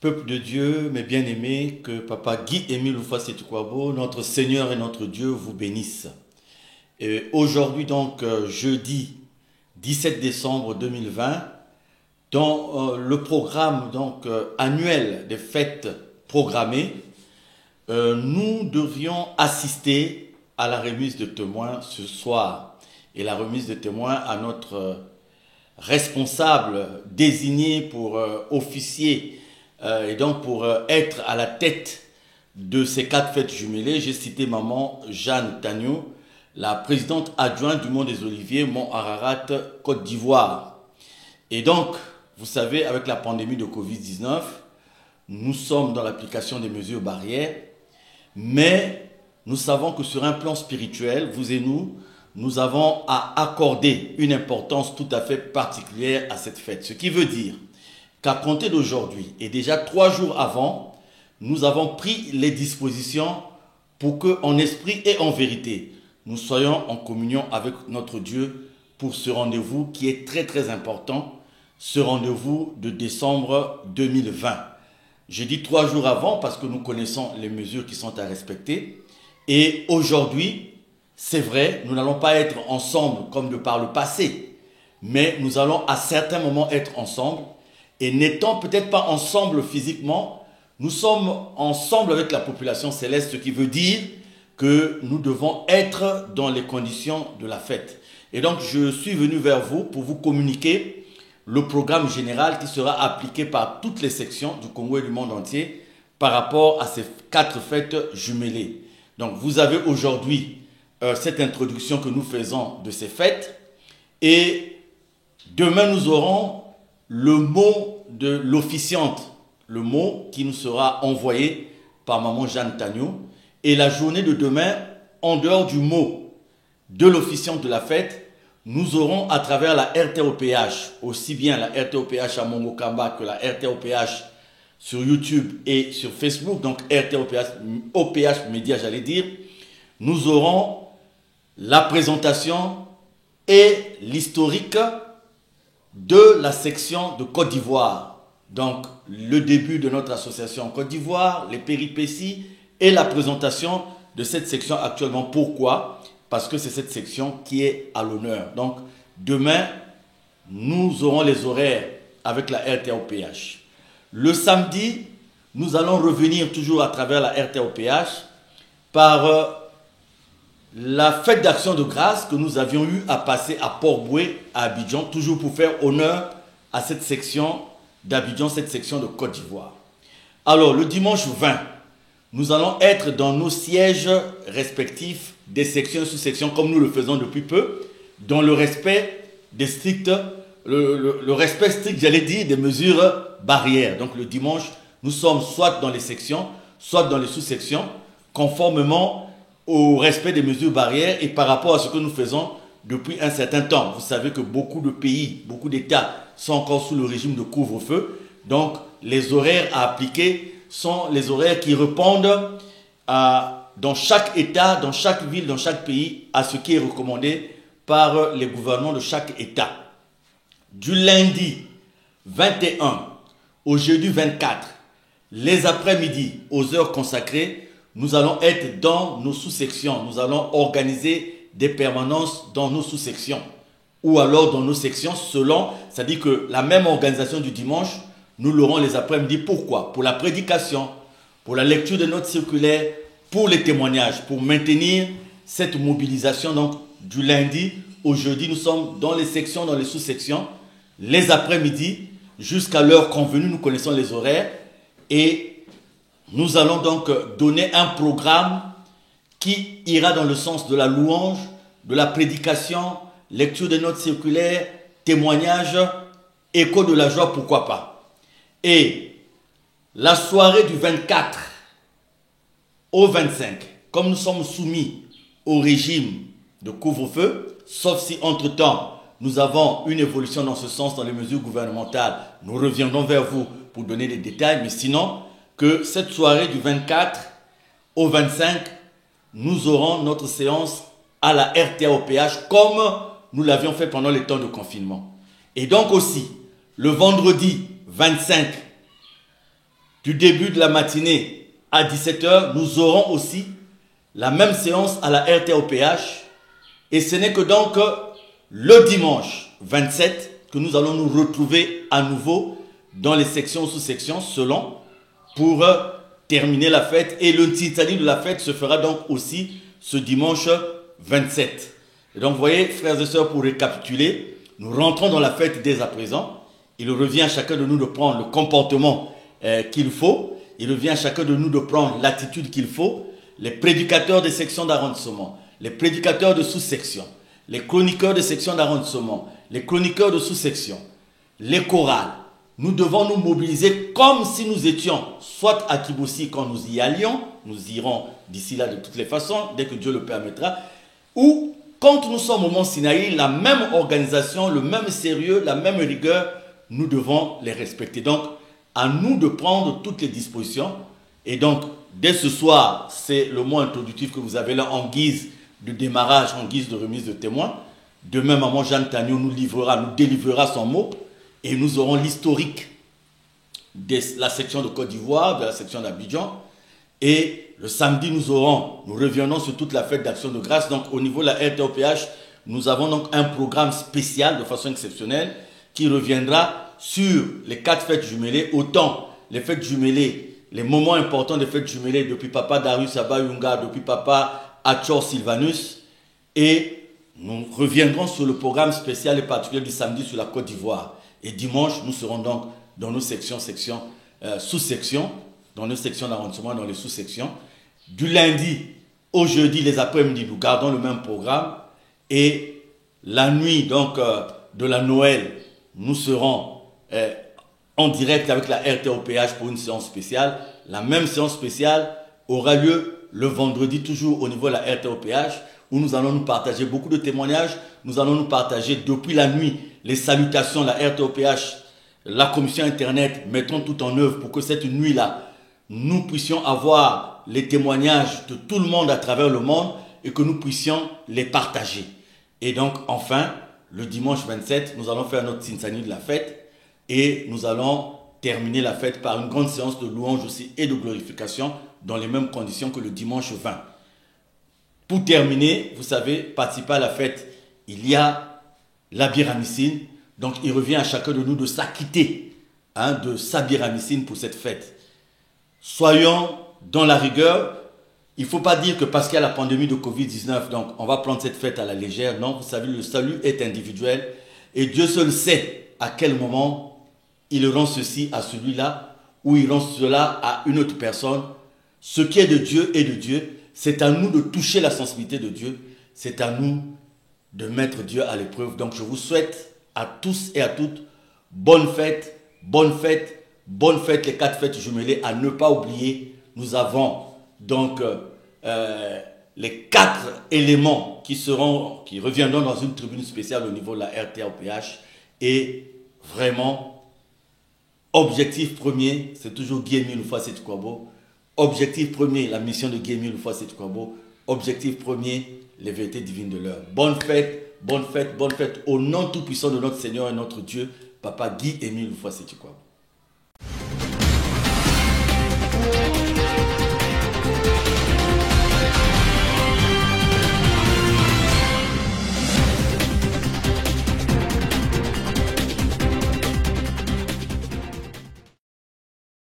Peuple de Dieu, mes bien-aimés, que Papa Guy-Émile Oufouassétukwabo, notre Seigneur et notre Dieu, vous bénisse. Aujourd'hui, donc, jeudi 17 décembre 2020, dans le programme annuel des fêtes programmées, nous devions assister à la remise de témoins ce soir. Et la remise de témoins à notre responsable désigné pour officier et donc pour être à la tête de ces 4 fêtes jumelées. J'ai cité maman Jeanne Tagno, la présidente adjointe du Mont des Oliviers, Mont Ararat, Côte d'Ivoire. Et donc, vous savez, avec la pandémie de Covid-19, nous sommes dans l'application des mesures barrières, mais nous savons que sur un plan spirituel, vous et nous avons à accorder une importance tout à fait particulière à cette fête. Ce qui veut dire qu'à compter d'aujourd'hui, et déjà 3 jours avant, nous avons pris les dispositions pour que, en esprit et en vérité, nous soyons en communion avec notre Dieu pour ce rendez-vous qui est très très important, ce rendez-vous de décembre 2020. Je dis 3 jours avant parce que nous connaissons les mesures qui sont à respecter. Et aujourd'hui, c'est vrai, nous n'allons pas être ensemble comme de par le passé, mais nous allons à certains moments être ensemble. Et n'étant peut-être pas ensemble physiquement, nous sommes ensemble avec la population céleste, ce qui veut dire que nous devons être dans les conditions de la fête. Et donc, je suis venu vers vous pour vous communiquer le programme général qui sera appliqué par toutes les sections du Congo et du monde entier par rapport à ces 4 fêtes jumelées. Donc, vous avez aujourd'hui cette introduction que nous faisons de ces fêtes. Et demain, nous aurons le mot de l'officiante, le mot qui nous sera envoyé par maman Jeanne Tagno. Et la journée de demain, en dehors du mot de l'officiante de la fête, nous aurons à travers la RTOPH, aussi bien la RTOPH à Mongokamba que la RTOPH sur YouTube et sur Facebook, donc RTOPH Média, j'allais dire, nous aurons la présentation et l'historique de la section de Côte d'Ivoire. Donc, le début de notre association en Côte d'Ivoire, les péripéties et la présentation de cette section actuellement. Pourquoi? Parce que c'est cette section qui est à l'honneur. Donc, demain, nous aurons les horaires avec la RTOPH. Le samedi, nous allons revenir toujours à travers la RTOPH par la fête d'action de grâce que nous avions eu à passer à Port-Boué, à Abidjan, toujours pour faire honneur à cette section d'Abidjan, cette section de Côte d'Ivoire. Alors, le dimanche 20, nous allons être dans nos sièges respectifs des sections et sous-sections, comme nous le faisons depuis peu, dans le respect des stricts, le respect strict, j'allais dire, des mesures barrières. Donc, le dimanche, nous sommes soit dans les sections, soit dans les sous-sections, conformément au respect des mesures barrières et par rapport à ce que nous faisons depuis un certain temps. Vous savez que beaucoup de pays, beaucoup d'États sont encore sous le régime de couvre-feu. Donc, les horaires à appliquer sont les horaires qui répondent dans chaque État, dans chaque ville, dans chaque pays, à ce qui est recommandé par les gouvernements de chaque État. Du lundi 21 au jeudi 24, les après-midi, aux heures consacrées, nous allons être dans nos sous-sections. Nous allons organiser des permanences dans nos sous-sections. Ou alors dans nos sections selon, c'est-à-dire que la même organisation du dimanche, nous l'aurons les après-midi. Pourquoi? Pour la prédication, pour la lecture de notre circulaire, pour les témoignages, pour maintenir cette mobilisation. Donc, du lundi au jeudi, nous sommes dans les sections, dans les sous-sections. Les après-midi, jusqu'à l'heure convenue, nous connaissons les horaires. Et nous allons donc donner un programme qui ira dans le sens de la louange, de la prédication, lecture de notes circulaires, témoignages, écho de la joie, pourquoi pas. Et la soirée du 24 au 25, comme nous sommes soumis au régime de couvre-feu, sauf si entre-temps nous avons une évolution dans ce sens dans les mesures gouvernementales, nous reviendrons vers vous pour donner des détails, mais sinon, que cette soirée du 24 au 25, nous aurons notre séance à la RTOPH comme nous l'avions fait pendant les temps de confinement. Et donc aussi, le vendredi 25 du début de la matinée à 17 h, nous aurons aussi la même séance à la RTOPH. Et ce n'est que donc le dimanche 27 que nous allons nous retrouver à nouveau dans les sections, sous-sections, selon, pour terminer la fête. Et le titani de la fête se fera donc aussi ce dimanche 27. Et donc, vous voyez, frères et sœurs, pour récapituler, nous rentrons dans la fête dès à présent. Il revient à chacun de nous de prendre le comportement qu'il faut. Il revient à chacun de nous de prendre l'attitude qu'il faut. Les prédicateurs des sections d'arrondissement, les prédicateurs de sous-sections, les chroniqueurs de sections d'arrondissement, les chroniqueurs de sous-sections, les chorales. Nous devons nous mobiliser comme si nous étions soit à Kibossi quand nous y allions, nous irons d'ici là de toutes les façons, dès que Dieu le permettra, ou quand nous sommes au Mont Sinaï, la même organisation, le même sérieux, la même rigueur, nous devons les respecter. Donc, à nous de prendre toutes les dispositions. Et donc, dès ce soir, c'est le mot introductif que vous avez là en guise de démarrage, en guise de remise de témoins. Demain, Maman Jeanne Tagnon nous délivrera son mot. Et nous aurons l'historique de la section de Côte d'Ivoire, de la section d'Abidjan. Et le samedi, nous reviendrons sur toute la fête d'Action de Grâce. Donc, au niveau de la RTOPH, nous avons donc un programme spécial de façon exceptionnelle qui reviendra sur les 4 fêtes jumelées. Autant les fêtes jumelées, les moments importants des fêtes jumelées depuis Papa Darius Abayunga, depuis Papa Achor Sylvanus. Et nous reviendrons sur le programme spécial et particulier du samedi sur la Côte d'Ivoire. Et dimanche, nous serons donc dans nos sections, sous-sections, dans nos sections d'arrondissement, dans les sous-sections. Du lundi au jeudi, les après-midi, nous gardons le même programme. Et la nuit donc de la Noël, nous serons en direct avec la RTOPH pour une séance spéciale. La même séance spéciale aura lieu le vendredi, toujours au niveau de la RTOPH, où nous allons nous partager beaucoup de témoignages. Nous allons nous partager depuis la nuit les salutations, la RTOPH, la commission Internet, mettons tout en œuvre pour que cette nuit-là, nous puissions avoir les témoignages de tout le monde à travers le monde et que nous puissions les partager. Et donc, enfin, le dimanche 27, nous allons faire notre Tsinsani de la fête et nous allons terminer la fête par une grande séance de louange aussi et de glorification dans les mêmes conditions que le dimanche 20. Pour terminer, vous savez, participer à la fête, il y a la biramicine. Donc, il revient à chacun de nous de s'acquitter de sa biramicine pour cette fête. Soyons dans la rigueur. Il ne faut pas dire que parce qu'il y a la pandémie de Covid-19, donc on va prendre cette fête à la légère. Non, vous savez, le salut est individuel. Et Dieu seul sait à quel moment il rend ceci à celui-là ou il rend cela à une autre personne. Ce qui est de Dieu est de Dieu. C'est à nous de toucher la sensibilité de Dieu. C'est à nous de mettre Dieu à l'épreuve. Donc je vous souhaite à tous et à toutes bonne fête, bonne fête, bonne fête, les 4 fêtes jumelées à ne pas oublier. Nous avons donc les 4 éléments qui reviendront dans une tribune spéciale au niveau de la RTOPH. Et vraiment, objectif premier, c'est toujours Guy-Émile Oufouas-Sétukwabo. Objectif premier, la mission de Guy-Émile Oufouas-Sétukwabo. Objectif premier, les vérités divines de l'heure. Bonne fête, bonne fête, bonne fête. Au nom tout puissant de notre Seigneur et notre Dieu, Papa Guy-Émile Oufouas-Sétukwabo.